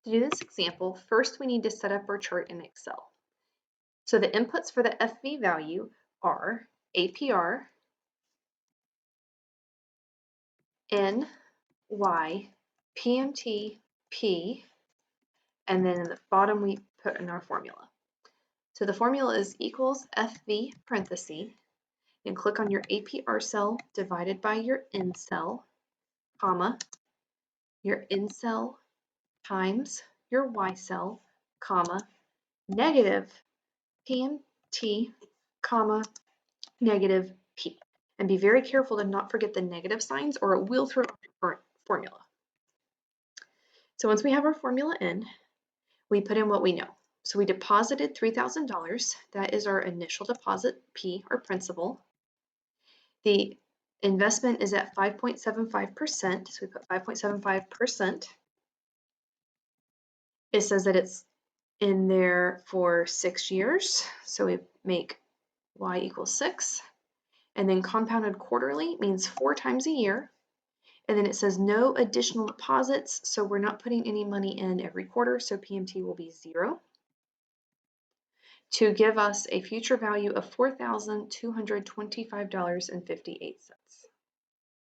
To do this example, first we need to set up our chart in Excel. So the inputs for the FV value are APR, N, Y, PMT, P, and then in the bottom we put in our formula. So the formula is equals FV parenthesis, and click on your APR cell divided by your N cell, comma, your N cell times your Y cell, comma, negative PMT, comma, negative P. And be very careful to not forget the negative signs or it will throw off your current formula. So once we have our formula in, we put in what we know. So we deposited $3,000. That is our initial deposit, P, or principal. The investment is at 5.75%, so we put 5.75%. It says that it's in there for 6 years, so we make Y equals 6. And then compounded quarterly means 4 times a year. And then it says no additional deposits, so we're not putting any money in every quarter, so PMT will be 0. To give us a future value of $4,225.58.